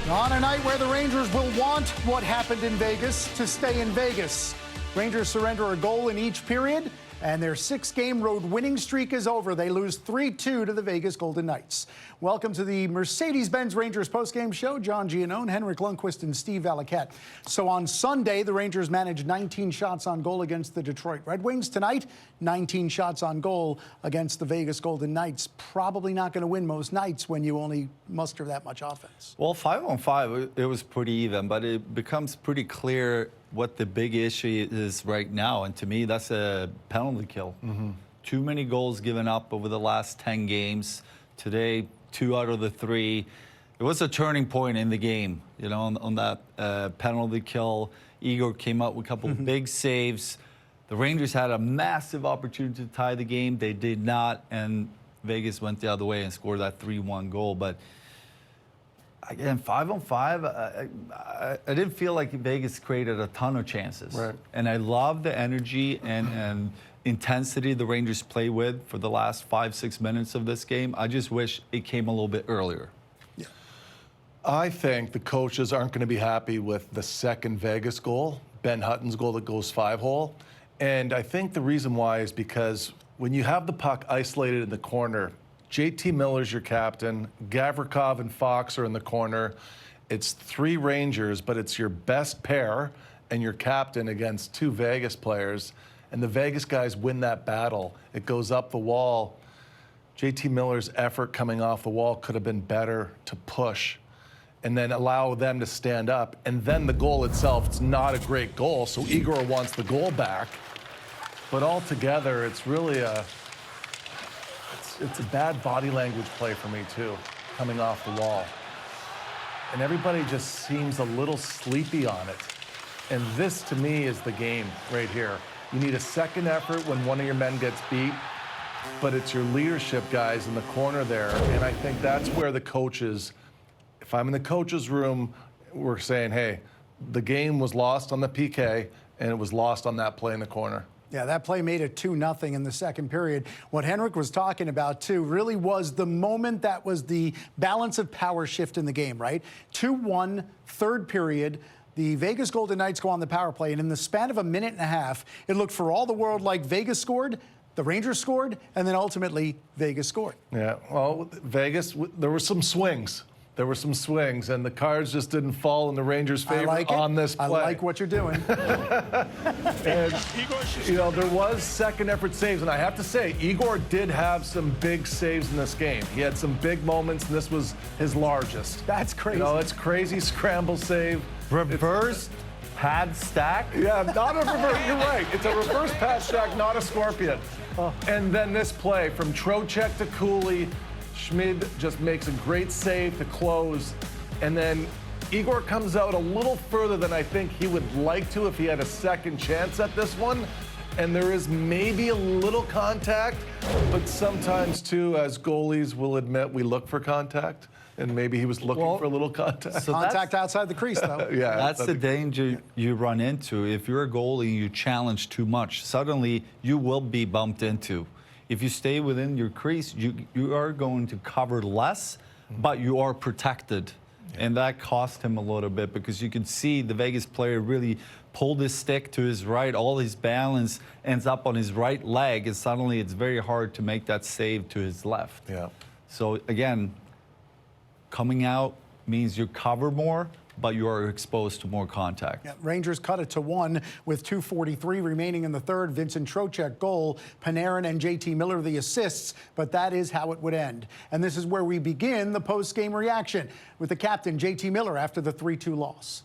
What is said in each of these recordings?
On a night where the Rangers will want what happened in Vegas to stay in Vegas. Rangers surrender a goal in each period, and their 6-game road winning streak is over. They lose 3-2 to the Vegas Golden Knights. Welcome to the Mercedes-Benz Rangers postgame show. John Giannone, Henrik Lundqvist, and Steve Valiquette. So on Sunday, the Rangers managed 19 shots on goal against the Detroit Red Wings. Tonight, 19 shots on goal against the Vegas Golden Knights. Probably not going to win most nights when you only muster that much offense. Well, 5-on-5, it was pretty even, but it becomes pretty clear what the big issue is right now. And to me, that's a penalty kill. Too many goals given up over the last 10 games. Today, 2 out of the 3. It was a turning point in the game, you know, on that penalty kill. Igor came up with a couple of big saves. The Rangers had a massive opportunity to tie the game. They did not, and Vegas went the other way and scored that 3-1 goal. But again, 5-on-5, I didn't feel like Vegas created a ton of chances. Right. And I love the energy and intensity the Rangers play with for the last 5-6 minutes of this game. I just wish it came a little bit earlier. Yeah. I think the coaches aren't going to be happy with the second Vegas goal, Ben Hutton's goal that goes 5-hole. And I think the reason why is because when you have the puck isolated in the corner, JT Miller's your captain, Gavrikov and Fox are in the corner. It's 3 Rangers, but it's your best pair and your captain against 2 Vegas players. And the Vegas guys win that battle. It goes up the wall. JT Miller's effort coming off the wall could have been better to push and then allow them to stand up. And then the goal itself, it's not a great goal, so Igor wants the goal back. But altogether, it's really it's a bad body language play for me, too, coming off the wall. And everybody just seems a little sleepy on it. And this, to me, is the game right here. You need a second effort when one of your men gets beat, but it's your leadership guys in the corner there. And I think that's where the coaches, if I'm in the coaches' room, we're saying, hey, the game was lost on the PK, and it was lost on that play in the corner. Yeah, that play made it 2-0 in the second period. What Henrik was talking about, too, really was the moment that was the balance of power shift in the game, right? 2-1, third period. The Vegas Golden Knights go on the power play, and in the span of a minute and a half, it looked for all the world like Vegas scored, the Rangers scored, and then ultimately Vegas scored. Yeah, well, Vegas, there were some swings. There were some swings, and the cards just didn't fall in the Rangers' favor on this play. I like what you're doing. And, you know, there was second effort saves, and I have to say, Igor did have some big saves in this game. He had some big moments, and this was his largest. That's crazy. You know, it's crazy scramble save. Reverse pad stack? Yeah, not a reverse. You're right. It's a reverse pad stack, not a scorpion. And then this play from Trocheck to Goalie. Schmid just makes a great save to close. And then Igor comes out a little further than I think he would like to if he had a second chance at this one. And there is maybe a little contact, but sometimes, too, as goalies will admit, we look for contact. And maybe he was looking for a little contact. So contact outside the crease, though. Yeah, that's the danger you run into. If you're a goalie and you challenge too much, suddenly you will be bumped into. If you stay within your crease, you are going to cover less, but you are protected. Yeah. And that cost him a little bit because you can see the Vegas player really pulled his stick to his right. All his balance ends up on his right leg, and suddenly it's very hard to make that save to his left. Yeah. So, again, coming out means you cover more, but you are exposed to more contact. Yeah, Rangers cut it to 1 with 2:43 remaining in the third. Vincent Trocheck goal, Panarin and JT Miller the assists, but that is how it would end. And this is where we begin the post-game reaction with the captain, JT Miller, after the 3-2 loss.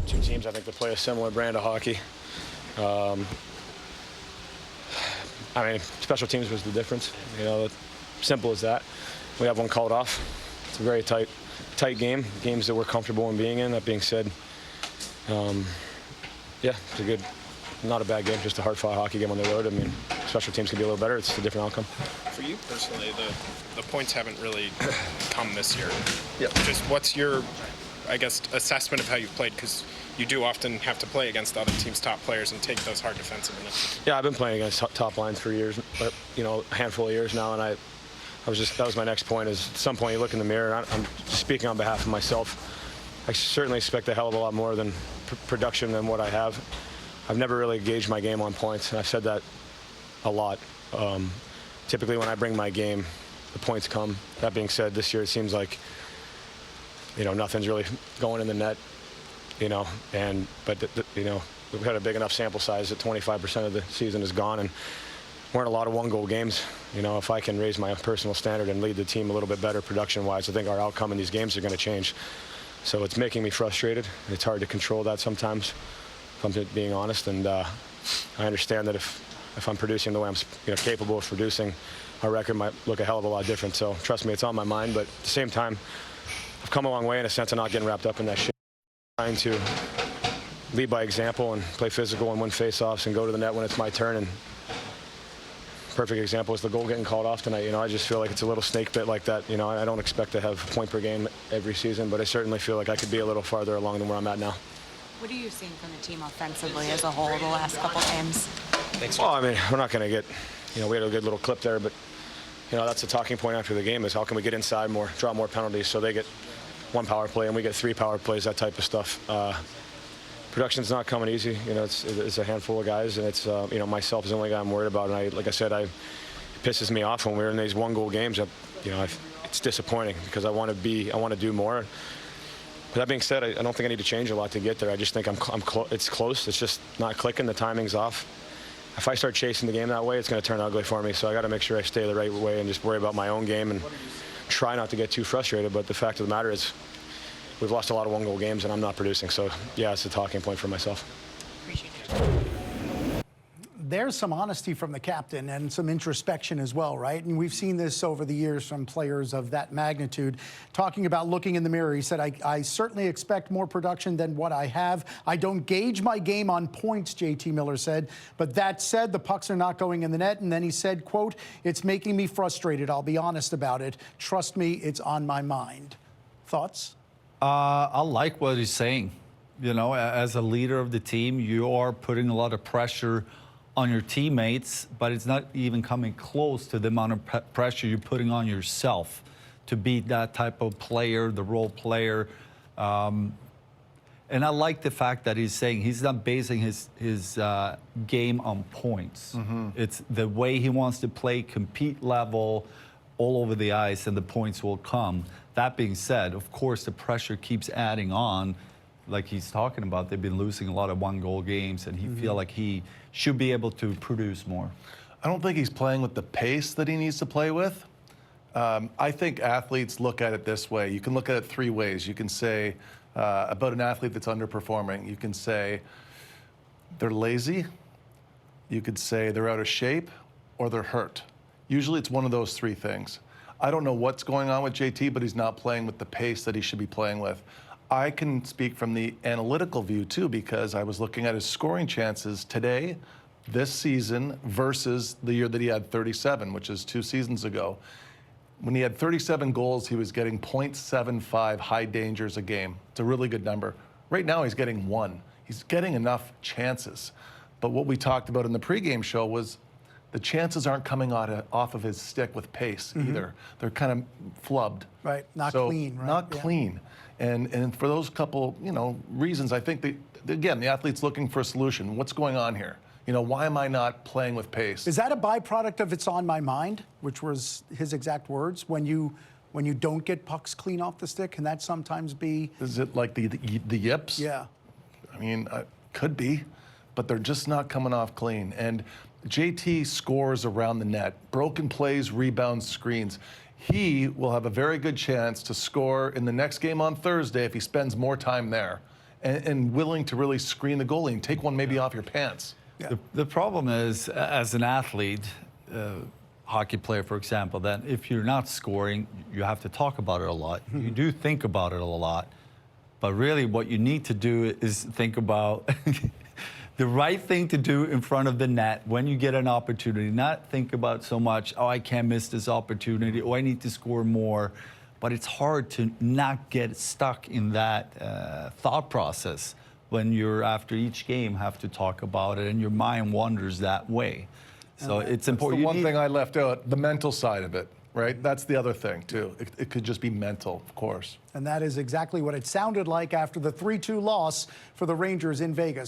2 teams, I think, that play a similar brand of hockey. I mean, special teams was the difference. You know, simple as that. We have one called off. It's a very tight game, games that we're comfortable in being in. That being said, yeah, it's not a bad game, just a hard-fought hockey game on the road. I mean, special teams could be a little better. It's a different outcome. For you personally, the points haven't really come this year. Yep. Just what's your, I guess, assessment of how you've played? Because you do often have to play against the other team's top players and take those hard defensive minutes. Yeah, I've been playing against top lines for years, you know, a handful of years now, and that was my next point. Is at some point you look in the mirror, and I'm speaking on behalf of myself. I certainly expect a hell of a lot more than production than what I have. I've never really gauged my game on points, and I've said that a lot. Typically when I bring my game, the points come. That being said, this year it seems like, nothing's really going in the net, but we've had a big enough sample size that 25% of the season is gone, and we're in a lot of one-goal games. If I can raise my personal standard and lead the team a little bit better production-wise, I think our outcome in these games are going to change. So it's making me frustrated. It's hard to control that sometimes, if I'm being honest. And I understand that if I'm producing the way I'm capable of producing, our record might look a hell of a lot different. So trust me, it's on my mind. But at the same time, I've come a long way in a sense of not getting wrapped up in that shit. Trying to lead by example and play physical and win face-offs and go to the net when it's my turn. And perfect example is the goal getting called off tonight. I just feel like it's a little snake bit like that. I don't expect to have a point per game every season, but I certainly feel like I could be a little farther along than where I'm at now. What are you seeing from the team offensively as a whole the last couple games? Thanks. Well, we're not going to get, we had a good little clip there, but, that's the talking point after the game is how can we get inside more, draw more penalties so they get one power play and we get 3 power plays, that type of stuff. Production's not coming easy. It's a handful of guys, and it's myself is the only guy I'm worried about. And like I said, it pisses me off when we're in these one-goal games. It's disappointing because I want to do more. But that being said, I don't think I need to change a lot to get there. I just think it's close. It's just not clicking. The timing's off. If I start chasing the game that way, it's going to turn ugly for me. So I got to make sure I stay the right way and just worry about my own game and try not to get too frustrated. But the fact of the matter is, we've lost a lot of one-goal games, and I'm not producing. So, yeah, it's a talking point for myself. Appreciate it. There's some honesty from the captain and some introspection as well, right? And we've seen this over the years from players of that magnitude. Talking about looking in the mirror, he said, I certainly expect more production than what I have. I don't gauge my game on points, JT Miller said. But that said, the pucks are not going in the net. And then he said, quote, it's making me frustrated. I'll be honest about it. Trust me, it's on my mind. Thoughts? I like what he's saying. As a leader of the team, you are putting a lot of pressure on your teammates, but it's not even coming close to the amount of pressure you're putting on yourself to be that type of player, the role player. And I like the fact that he's saying he's not basing his game on points. Mm-hmm. It's the way he wants to play, compete level, all over the ice, and the points will come. That being said, of course, the pressure keeps adding on. Like he's talking about, they've been losing a lot of one-goal games, and he feel like he should be able to produce more. I don't think he's playing with the pace that he needs to play with. I think athletes look at it this way. You can look at it 3 ways. You can say about an athlete that's underperforming, you can say they're lazy, you could say they're out of shape, or they're hurt. Usually it's one of those 3 things. I don't know what's going on with JT, but he's not playing with the pace that he should be playing with. I can speak from the analytical view, too, because I was looking at his scoring chances today, this season, versus the year that he had 37, which is 2 seasons ago. When he had 37 goals, he was getting .75 high dangers a game. It's a really good number. Right now, he's getting 1. He's getting enough chances. But what we talked about in the pregame show was the chances aren't coming off of his stick with pace either. They're kind of flubbed. Right, not clean, right? Not clean. And for those couple, reasons, I think again, the athlete's looking for a solution. What's going on here? Why am I not playing with pace? Is that a byproduct of "it's on my mind," which was his exact words? When you don't get pucks clean off the stick, can that sometimes be? Is it like the yips? Yeah. Could be, but they're just not coming off clean. And JT scores around the net, broken plays, rebounds, screens. He will have a very good chance to score in the next game on Thursday if he spends more time there and willing to really screen the goalie and take one maybe off your pants. Yeah. The problem is, as an athlete, hockey player, for example, that if you're not scoring, you have to talk about it a lot. You do think about it a lot. But really what you need to do is think about the right thing to do in front of the net when you get an opportunity. Not think about so much, I can't miss this opportunity, I need to score more. But it's hard to not get stuck in that thought process when you're, after each game, have to talk about it and your mind wanders that way. So it's important. The one thing I left out, the mental side of it. right? That's the other thing, too. It could just be mental, of course. And that is exactly what it sounded like after the 3-2 loss for the Rangers in Vegas.